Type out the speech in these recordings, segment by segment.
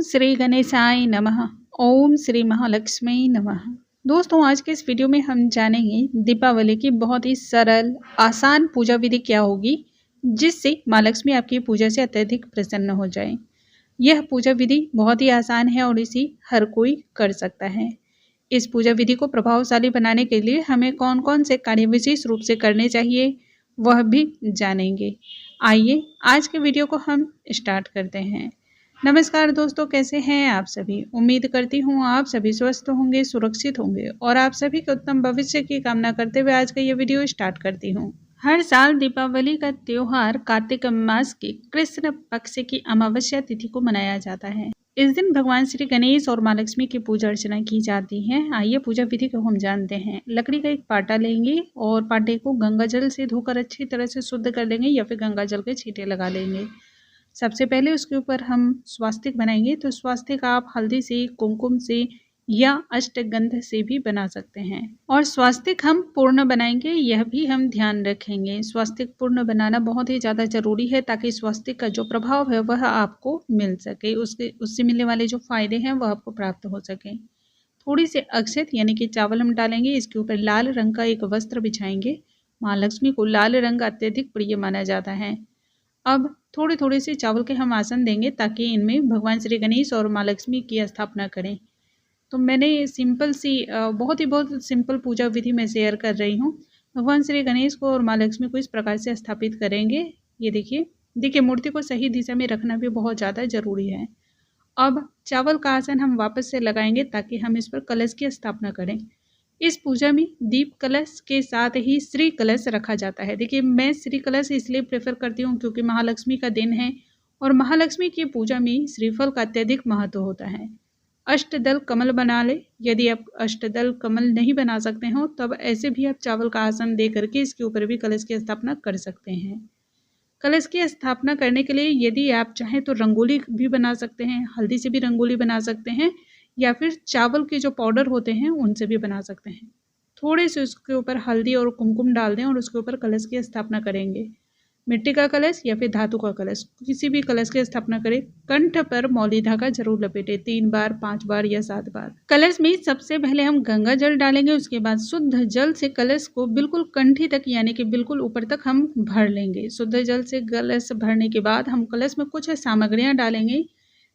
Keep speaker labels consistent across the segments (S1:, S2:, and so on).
S1: श्री गणेशाय नमः। ओम श्री महालक्ष्मी नमः। दोस्तों, आज के इस वीडियो में हम जानेंगे दीपावली की बहुत ही सरल आसान पूजा विधि क्या होगी जिससे माँ लक्ष्मी आपकी पूजा से अत्यधिक प्रसन्न हो जाए। यह पूजा विधि बहुत ही आसान है और इसे हर कोई कर सकता है। इस पूजा विधि को प्रभावशाली बनाने के लिए हमें कौन कौन से कार्य विशेष रूप से करने चाहिए वह भी जानेंगे। आइए आज के वीडियो को हम स्टार्ट करते हैं। नमस्कार दोस्तों, कैसे हैं आप सभी। उम्मीद करती हूँ आप सभी स्वस्थ होंगे, सुरक्षित होंगे और आप सभी के उत्तम भविष्य की कामना करते हुए आज का ये वीडियो स्टार्ट करती हूँ। हर साल दीपावली का त्योहार कार्तिक मास की कृष्ण पक्ष की अमावस्या तिथि को मनाया जाता है। इस दिन भगवान श्री गणेश और माँ लक्ष्मी की पूजा अर्चना की जाती है। आइए पूजा विधि को हम जानते हैं। लकड़ी का एक पाटा लेंगे और पाटे को गंगा जल से धोकर अच्छी तरह से शुद्ध कर लेंगे या फिर गंगा जल के छींटे लगा लेंगे। सबसे पहले उसके ऊपर हम स्वास्तिक बनाएंगे। तो स्वास्तिक आप हल्दी से, कुमकुम से या अष्टगंध से भी बना सकते हैं। और स्वास्तिक हम पूर्ण बनाएंगे, यह भी हम ध्यान रखेंगे। स्वास्तिक पूर्ण बनाना बहुत ही ज़्यादा जरूरी है ताकि स्वास्तिक का जो प्रभाव है वह आपको मिल सके, उससे मिलने वाले जो फायदे हैं वह आपको प्राप्त हो सके। थोड़ी सी अक्षत यानी कि चावल हम डालेंगे। इसके ऊपर लाल रंग का एक वस्त्र बिछाएंगे। माँ लक्ष्मी को लाल रंग अत्यधिक प्रिय माना जाता है। अब थोड़े थोड़े से चावल के हम आसन देंगे ताकि इनमें भगवान श्री गणेश और माँ लक्ष्मी की स्थापना करें। तो मैंने सिंपल सी बहुत सिंपल पूजा विधि में शेयर कर रही हूँ। भगवान श्री गणेश को और माँ लक्ष्मी को इस प्रकार से स्थापित करेंगे। ये देखिए मूर्ति को सही दिशा में रखना भी बहुत ज़्यादा जरूरी है। अब चावल का आसन हम वापस से लगाएंगे ताकि हम इस पर कलश की स्थापना करें। इस पूजा में दीप कलश के साथ ही श्री कलश रखा जाता है। देखिए, मैं श्री कलश इसलिए प्रेफर करती हूँ क्योंकि महालक्ष्मी का दिन है और महालक्ष्मी की पूजा में श्रीफल का अत्यधिक महत्व होता है। अष्टदल कमल बना ले। यदि आप अष्टदल कमल नहीं बना सकते हो तब ऐसे भी आप चावल का आसन दे करके इसके ऊपर भी कलश की स्थापना कर सकते हैं। कलश की स्थापना करने के लिए यदि आप चाहें तो रंगोली भी बना सकते हैं, हल्दी से भी रंगोली बना सकते हैं या फिर चावल के जो पाउडर होते हैं उनसे भी बना सकते हैं। थोड़े से उसके ऊपर हल्दी और कुमकुम डाल दें और उसके ऊपर कलश की स्थापना करेंगे। मिट्टी का कलश या फिर धातु का कलश, किसी भी कलश की स्थापना करें। कंठ पर मौली धागा जरूर लपेटे 3 बार, 5 बार या 7 बार। कलश में सबसे पहले हम गंगा जल डालेंगे। उसके बाद शुद्ध जल से कलश को बिल्कुल कंठी तक यानी कि बिल्कुल ऊपर तक हम भर लेंगे। शुद्ध जल से कलश भरने के बाद हम कलश में कुछ सामग्रियां डालेंगे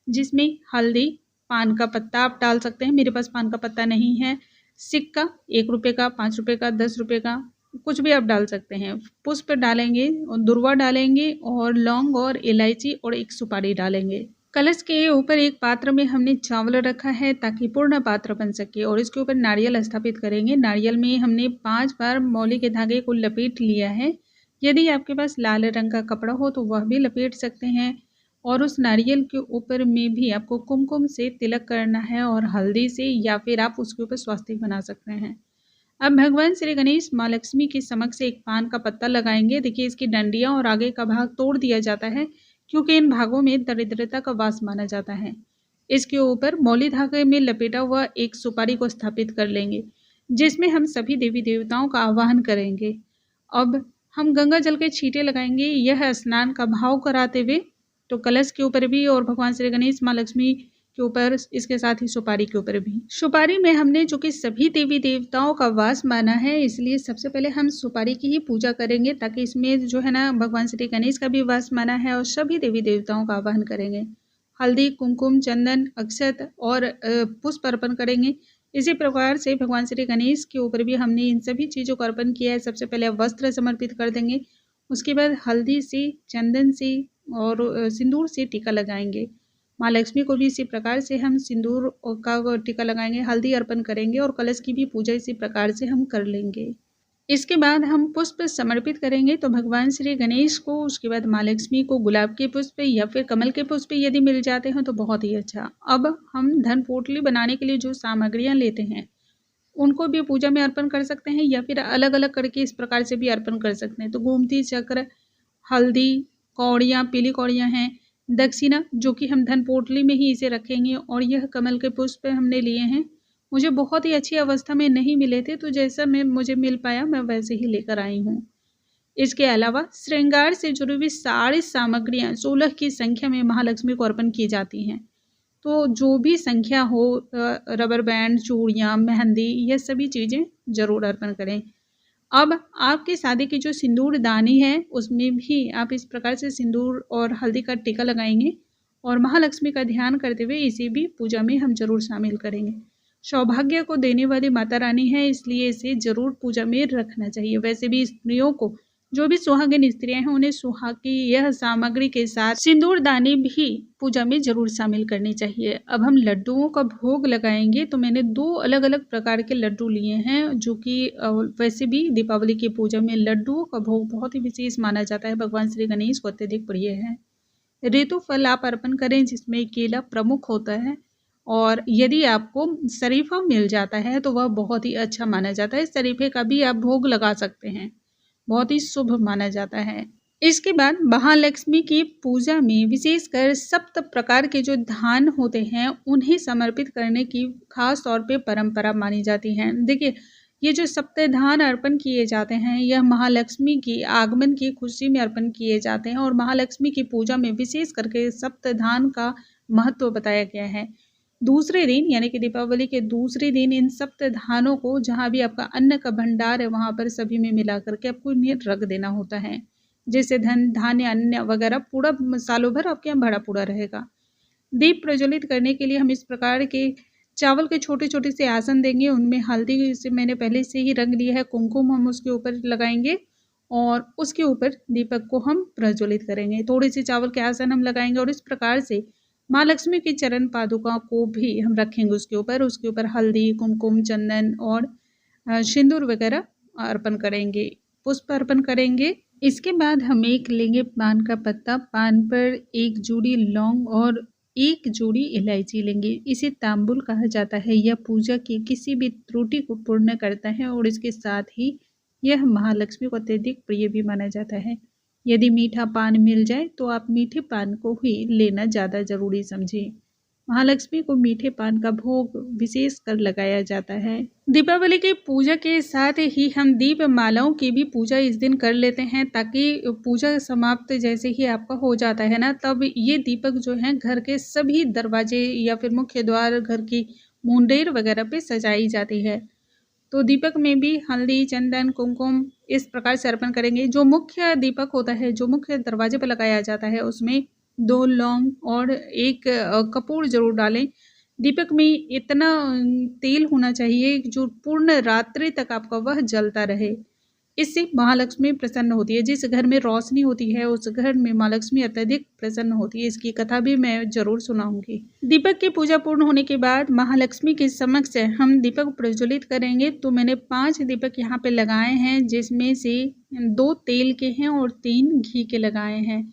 S1: जिसमें हल्दी, पान का पत्ता आप डाल सकते हैं। मेरे पास पान का पत्ता नहीं है। सिक्का 1 रुपये का, 5 रुपये का, 10 रुपये का, कुछ भी आप डाल सकते हैं। पुष्प डालेंगे और दुर्वा डालेंगे और लौंग और इलायची और एक सुपारी डालेंगे। कलश के ऊपर एक पात्र में हमने चावल रखा है ताकि पूर्ण पात्र बन सके और इसके ऊपर नारियल स्थापित करेंगे। नारियल में हमने 5 बार मौली के धागे को लपेट लिया है। यदि आपके पास लाल रंग का कपड़ा हो तो वह भी लपेट सकते हैं। और उस नारियल के ऊपर में भी आपको कुमकुम से तिलक करना है और हल्दी से, या फिर आप उसके ऊपर स्वास्तिक बना सकते हैं। अब भगवान श्री गणेश माँ लक्ष्मी के समक्ष एक पान का पत्ता लगाएंगे। देखिए, इसकी डंडियां और आगे का भाग तोड़ दिया जाता है क्योंकि इन भागों में दरिद्रता का वास माना जाता है। इसके ऊपर मौली धागे में लपेटा हुआ एक सुपारी को स्थापित कर लेंगे जिसमें हम सभी देवी देवताओं का आवाहन करेंगे। अब हम गंगा जल के छींटे लगाएंगे, यह स्नान का भाव कराते हुए। तो कलश के ऊपर भी और भगवान श्री गणेश माँ लक्ष्मी के ऊपर, इसके साथ ही सुपारी के ऊपर भी। सुपारी में हमने जो कि सभी देवी देवताओं का वास माना है, इसलिए सबसे पहले हम सुपारी की ही पूजा करेंगे ताकि इसमें जो है ना भगवान श्री गणेश का भी वास माना है और सभी देवी देवताओं का आवाहन करेंगे। हल्दी, कुमकुम, चंदन, अक्षत और पुष्प अर्पण करेंगे। इसी प्रकार से भगवान श्री गणेश के ऊपर भी हमने इन सभी चीज़ों का अर्पण किया है। सबसे पहले वस्त्र समर्पित कर देंगे, उसके बाद हल्दी से, चंदन से और सिंदूर से टीका लगाएंगे। माँ लक्ष्मी को भी इसी प्रकार से हम सिंदूर का टीका लगाएंगे, हल्दी अर्पण करेंगे और कलश की भी पूजा इसी प्रकार से हम कर लेंगे। इसके बाद हम पुष्प समर्पित करेंगे तो भगवान श्री गणेश को, उसके बाद माँ लक्ष्मी को गुलाब के पुष्प या फिर कमल के पुष्प यदि मिल जाते हैं तो बहुत ही अच्छा। अब हम धन पोटली बनाने के लिए जो सामग्रियाँ लेते हैं उनको भी पूजा में अर्पण कर सकते हैं या फिर अलग अलग करके इस प्रकार से भी अर्पण कर सकते हैं। तो गोमती चक्र, हल्दी, कौड़ियाँ, पीली कौड़ियाँ हैं, दक्षिणा जो कि हम धन पोटली में ही इसे रखेंगे और यह कमल के पुष्प हमने लिए हैं। मुझे बहुत ही अच्छी अवस्था में नहीं मिले थे तो जैसा मुझे मिल पाया मैं वैसे ही लेकर आई हूँ। इसके अलावा श्रृंगार से जुड़ी हुई सारी सामग्रियाँ 16 की संख्या में महालक्ष्मी को अर्पण की जाती हैं। तो जो भी संख्या हो, रबर बैंड, चूड़ियाँ, मेहंदी, ये सभी चीज़ें ज़रूर अर्पण करें। अब आपकी शादी की जो सिंदूरदानी है उसमें भी आप इस प्रकार से सिंदूर और हल्दी का टीका लगाएंगे और महालक्ष्मी का ध्यान करते हुए इसे भी पूजा में हम जरूर शामिल करेंगे। सौभाग्य को देने वाली माता रानी है, इसलिए इसे जरूर पूजा में रखना चाहिए। वैसे भी स्त्रियों को, जो भी सुहागिन स्त्रियां हैं, उन्हें सुहाग की यह सामग्री के साथ सिंदूरदानी भी पूजा में जरूर शामिल करनी चाहिए। अब हम लड्डुओं का भोग लगाएंगे, तो मैंने 2 अलग अलग प्रकार के लड्डू लिए हैं, जो कि वैसे भी दीपावली की पूजा में लड्डुओं का भोग बहुत ही विशेष माना जाता है, भगवान श्री गणेश को अत्यधिक प्रिय है। ऋतु फल आप अर्पण करें, जिसमें केला प्रमुख होता है, और यदि आपको शरीफा मिल जाता है तो वह बहुत ही अच्छा माना जाता है। शरीफे का भी आप भोग लगा सकते हैं, बहुत ही शुभ माना जाता है। इसके बाद महालक्ष्मी की पूजा में विशेषकर सप्त प्रकार के जो धान होते हैं उन्हें समर्पित करने की खास तौर पे परंपरा मानी जाती है। देखिए, ये जो सप्त धान अर्पण किए जाते हैं, यह महालक्ष्मी की आगमन की खुशी में अर्पण किए जाते हैं, और महालक्ष्मी की पूजा में विशेष करके सप्त धान का महत्व बताया गया है। दूसरे दिन यानी कि दीपावली के दूसरे दिन इन सप्त धानों को, जहाँ भी आपका अन्न का भंडार है, वहाँ पर सभी में मिला करके आपको इन्हें रख देना होता है, जैसे धन धान्य अन्न वगैरह पूरा सालों भर आपके यहाँ भरा पूरा रहेगा। दीप प्रज्वलित करने के लिए हम इस प्रकार के चावल के छोटे छोटे से आसन देंगे, उनमें हल्दी से मैंने पहले से ही रंग लिया है, कुमकुम हम उसके ऊपर लगाएंगे और उसके ऊपर दीपक को हम प्रज्वलित करेंगे। थोड़े से चावल के आसन हम लगाएंगे और इस प्रकार से माँ लक्ष्मी की चरण पादुका को भी हम रखेंगे उसके ऊपर हल्दी, कुमकुम, चंदन और सिंदूर वगैरह अर्पण करेंगे, पुष्प अर्पण करेंगे। इसके बाद हम एक लेंगे पान का पत्ता, पान पर 1 जोड़ी लौंग और 1 जोड़ी इलायची लेंगे। इसे तांबुल कहा जाता है। यह पूजा की किसी भी त्रुटि को पूर्ण करता है और इसके साथ ही यह महालक्ष्मी को अत्यधिक प्रिय भी माना जाता है। यदि मीठा पान मिल जाए तो आप मीठे पान को ही लेना ज़्यादा ज़रूरी समझें। महालक्ष्मी को मीठे पान का भोग विशेष कर लगाया जाता है। दीपावली की पूजा के साथ ही हम दीप मालाओं की भी पूजा इस दिन कर लेते हैं, ताकि पूजा समाप्त जैसे ही आपका हो जाता है ना, तब ये दीपक जो है घर के सभी दरवाजे या फिर मुख्य द्वार, घर की मुंडेर वगैरह पे सजाई जाती है। तो दीपक में भी हल्दी, चंदन, कुमकुम इस प्रकार से अर्पण करेंगे। जो मुख्य दीपक होता है, जो मुख्य दरवाजे पर लगाया जाता है, उसमें 2 लौंग और 1 कपूर जरूर डालें। दीपक में इतना तेल होना चाहिए जो पूर्ण रात्रि तक आपका वह जलता रहे। इससे महालक्ष्मी प्रसन्न होती है। जिस घर में रोशनी होती है उस घर में महालक्ष्मी अत्यधिक प्रसन्न होती है। इसकी कथा भी मैं जरूर सुनाऊंगी। दीपक की पूजा पूर्ण होने के बाद महालक्ष्मी के समक्ष हम दीपक प्रज्वलित करेंगे। तो मैंने 5 दीपक यहाँ पे लगाए हैं, जिसमें से 2 तेल के हैं और 3 घी के लगाए हैं।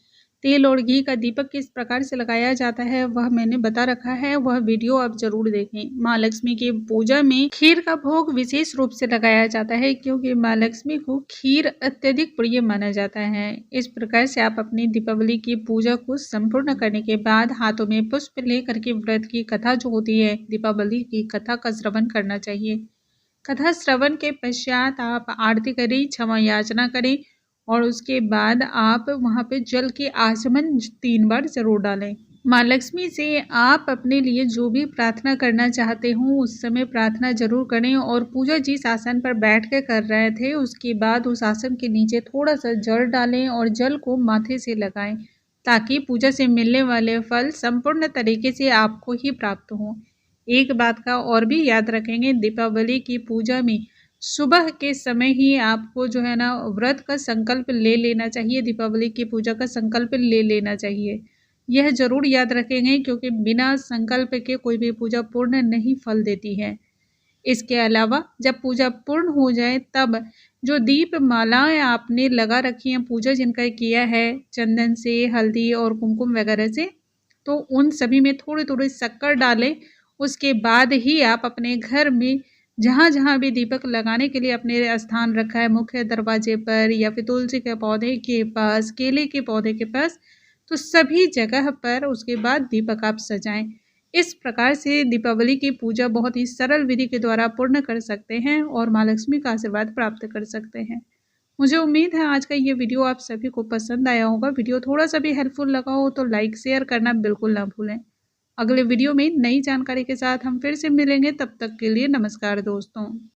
S1: तेल और घी का दीपक किस प्रकार से लगाया जाता है वह मैंने बता रखा है, वह वीडियो आप जरूर देखें। माँ लक्ष्मी की पूजा में खीर का भोग विशेष रूप से लगाया जाता है, क्योंकि माँ लक्ष्मी को खीर अत्यधिक प्रिय माना जाता है। इस प्रकार से आप अपनी दीपावली की पूजा को संपूर्ण करने के बाद हाथों में पुष्प लेकर के व्रत की कथा जो होती है, दीपावली की कथा का श्रवण करना चाहिए। कथा श्रवण के पश्चात आप आरती करें, क्षमा याचना करें और उसके बाद आप वहाँ पे जल के आचमन 3 बार जरूर डालें। माँ लक्ष्मी से आप अपने लिए जो भी प्रार्थना करना चाहते हो उस समय प्रार्थना जरूर करें, और पूजा जिस आसन पर बैठ के कर रहे थे उसके बाद उस आसन के नीचे थोड़ा सा जल डालें और जल को माथे से लगाएं, ताकि पूजा से मिलने वाले फल संपूर्ण तरीके से आपको ही प्राप्त हों। एक बात का और भी याद रखेंगे, दीपावली की पूजा में सुबह के समय ही आपको जो है ना व्रत का संकल्प ले लेना चाहिए, दीपावली की पूजा का संकल्प ले लेना चाहिए। यह जरूर याद रखेंगे, क्योंकि बिना संकल्प के कोई भी पूजा पूर्ण नहीं फल देती है। इसके अलावा जब पूजा पूर्ण हो जाए तब जो दीप मालाएं आपने लगा रखी हैं, पूजा जिनका किया है चंदन से, हल्दी और कुमकुम वगैरह से, तो उन सभी में थोड़ी थोड़ी शक्कर डालें। उसके बाद ही आप अपने घर में जहाँ जहाँ भी दीपक लगाने के लिए अपने स्थान रखा है, मुख्य दरवाजे पर या फिर तुलसी के पौधे के पास, केले के पौधे के पास, तो सभी जगह पर उसके बाद दीपक आप सजाएं। इस प्रकार से दीपावली की पूजा बहुत ही सरल विधि के द्वारा पूर्ण कर सकते हैं और माँ लक्ष्मी का आशीर्वाद प्राप्त कर सकते हैं। मुझे उम्मीद है आज का ये वीडियो आप सभी को पसंद आया होगा। वीडियो थोड़ा सा भी हेल्पफुल लगा हो तो लाइक शेयर करना बिल्कुल ना भूलें। अगले वीडियो में नई जानकारी के साथ हम फिर से मिलेंगे। तब तक के लिए नमस्कार दोस्तों।